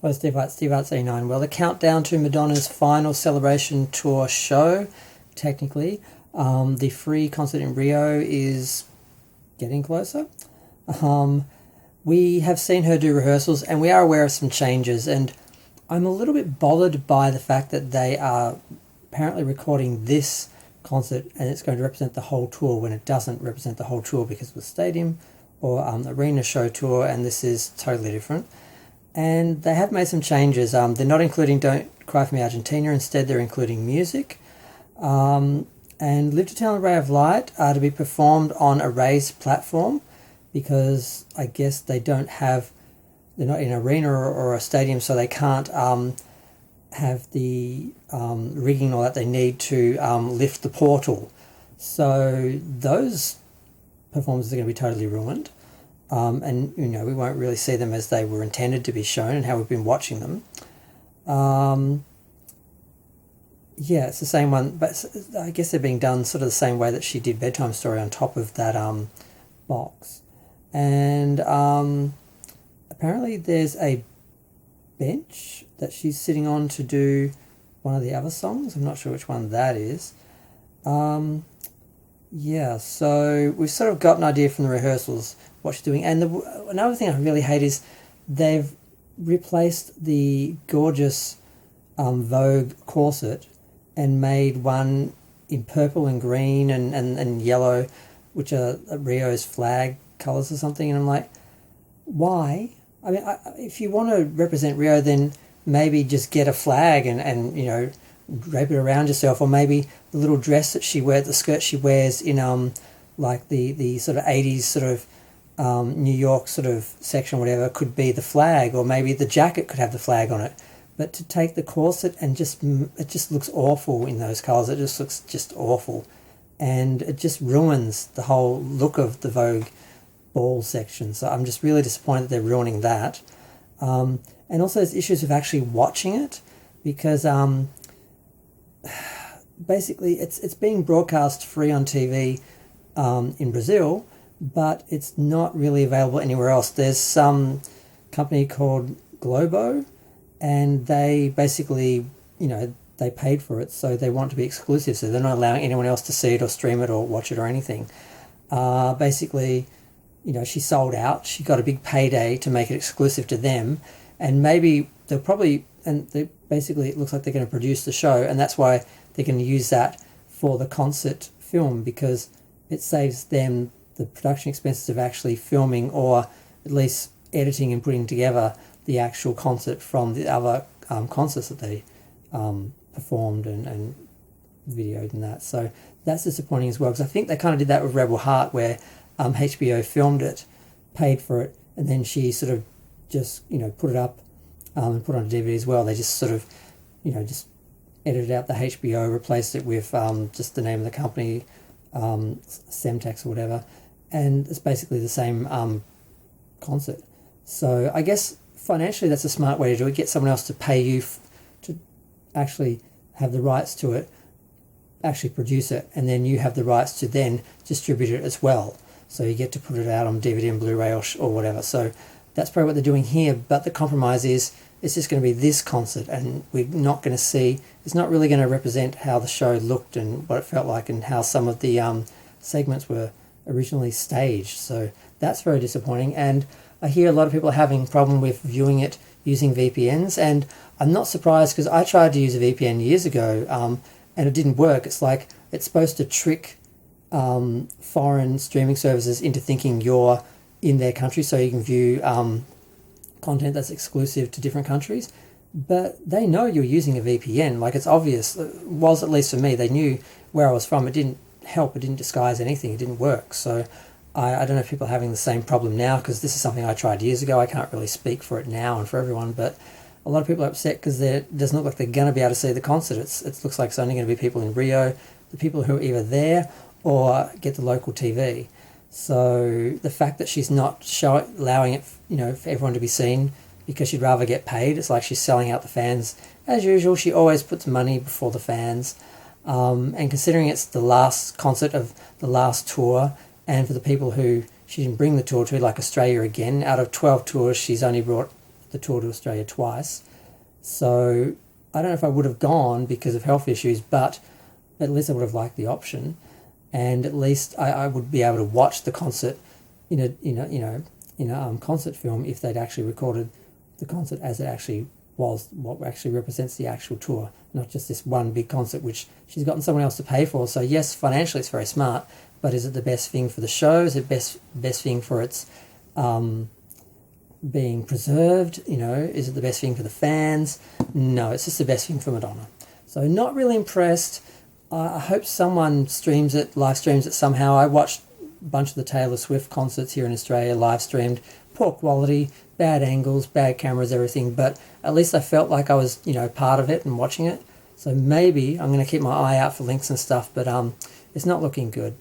Hello, Steve Arts 89. Well, the countdown to Madonna's final celebration tour show, technically, the free concert in Rio is getting closer. We have seen her do rehearsals and we are aware of some changes, and I'm a little bit bothered by the fact that they are apparently recording this concert and it's going to represent the whole tour when it doesn't represent the whole tour because of the stadium or arena show tour, and this is totally different. And they have made some changes. They're not including Don't Cry For Me Argentina, instead they're including music. And Live to Tell a Ray of Light are to be performed on a raised platform because I guess they're not in an arena or a stadium, so they can't have the rigging or that they need to lift the portal. So those performances are going to be totally ruined. And we won't really see them as they were intended to be shown and how we've been watching them. It's the same one, but I guess they're being done sort of the same way that she did Bedtime Story on top of that box. And apparently there's a bench that she's sitting on to do one of the other songs. I'm not sure which one that is. So we've sort of got an idea from the rehearsals what she's doing. And another thing I really hate is they've replaced the gorgeous Vogue corset and made one in purple and green and yellow, which are Rio's flag colours or something. And I'm like, why? I mean, if you want to represent Rio, then maybe just get a flag and drape it around yourself, or maybe the little dress that she wears, the skirt she wears in like the sort of 80s sort of New York sort of section or whatever could be the flag, or maybe the jacket could have the flag on it. But to take the corset and it just looks awful in those colours. It just looks just awful, and it just ruins the whole look of the Vogue ball section. So I'm just really disappointed that they're ruining that. And also there's issues of actually watching it because basically it's being broadcast free on TV in Brazil, but it's not really available anywhere else. There's some company called Globo, and they basically, they paid for it, so they want to be exclusive, so they're not allowing anyone else to see it or stream it or watch it or anything. Basically, she sold out. She got a big payday to make it exclusive to them, and maybe it looks like they're going to produce the show, and that's why they're going to use that for the concert film, because it saves them the production expenses of actually filming or at least editing and putting together the actual concert from the other concerts that they performed and videoed and that. So that's disappointing as well, because I think they kind of did that with Rebel Heart, where HBO filmed it, paid for it, and then she sort of just put it up and put it on a DVD as well. They just sort of just edited out the HBO, replaced it with just the name of the company, Semtex or whatever, and it's basically the same concert. So I guess financially that's a smart way to do it. Get someone else to pay you to actually have the rights to it, actually produce it, and then you have the rights to then distribute it as well. So you get to put it out on DVD and Blu-ray or whatever. So that's probably what they're doing here, but the compromise is it's just going to be this concert, and we're not going to see, it's not really going to represent how the show looked and what it felt like and how some of the segments were originally staged. So that's very disappointing, and I hear a lot of people are having a problem with viewing it using VPNs, and I'm not surprised because I tried to use a VPN years ago and it didn't work. It's like it's supposed to trick foreign streaming services into thinking you're in their country so you can view content that's exclusive to different countries, but they know you're using a VPN. Like, it's obvious. It was, at least for me, they knew where I was from. It didn't help, it didn't disguise anything, it didn't work. So I don't know if people are having the same problem now, because this is something I tried years ago. I can't really speak for it now and for everyone, but a lot of people are upset because it doesn't look like they're going to be able to see the concert. It looks like it's only going to be people in Rio, the people who are either there or get the local TV. So the fact that she's not allowing it, for everyone to be seen because she'd rather get paid, it's like she's selling out the fans. As usual, she always puts money before the fans. And considering it's the last concert of the last tour, and for the people who she didn't bring the tour to, like Australia again, out of 12 tours, she's only brought the tour to Australia twice. So I don't know if I would have gone because of health issues, but at least I would have liked the option, and at least I would be able to watch the concert in a concert film if they'd actually recorded the concert as it actually was, what actually represents the actual tour, not just this one big concert which she's gotten someone else to pay for. So yes, financially it's very smart, but is it the best thing for the show? Is it best thing for its being preserved? Is it the best thing for the fans? No, it's just the best thing for Madonna. So not really impressed. I hope someone live streams it somehow. I watched a bunch of the Taylor Swift concerts here in Australia, live streamed. Poor quality, bad angles, bad cameras, everything, but at least I felt like I was, part of it and watching it. So maybe I'm going to keep my eye out for links and stuff, but it's not looking good.